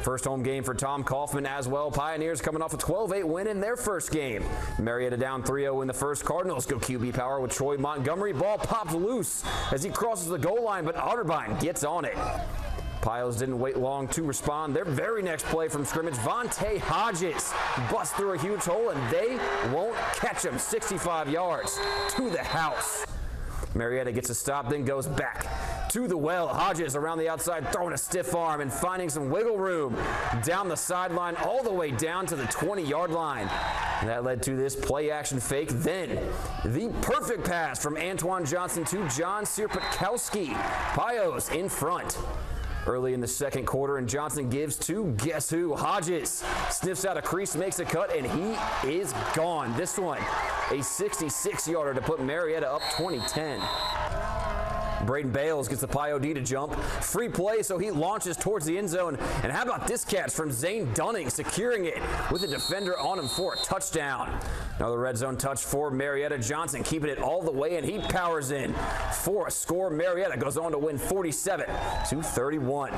First home game for Tom Kaufman as well. Pioneers coming off a 12-8 win in their first game. Marietta down 3-0 in the first. Cardinals go QB power with Troy Montgomery. Ball popped loose as he crosses the goal line, but Otterbein gets on it. Pios didn't wait long to respond. Their very next play from scrimmage, Vante Hodges busts through a huge hole, and they won't catch him. 65 yards to the house. Marietta gets a stop, then goes back to the well. Hodges around the outside, throwing a stiff arm and finding some wiggle room down the sideline all the way down to the 20-yard line. And that led to this play-action fake. Then the perfect pass from Antoine Johnson to John Sierpakowski. Pios in front early in the second quarter, and Johnson gives to guess who? Hodges sniffs out a crease, makes a cut, and he is gone. This one, a 66-yarder to put Marietta up 20-10. Braden Bales gets the PIOD to jump. Free play, so he launches towards the end zone. And how about this catch from Zane Dunning, securing it with a defender on him for a touchdown. Another red zone touch for Marietta. Johnson keeping it all the way, and he powers in for a score. Marietta goes on to win 47-31.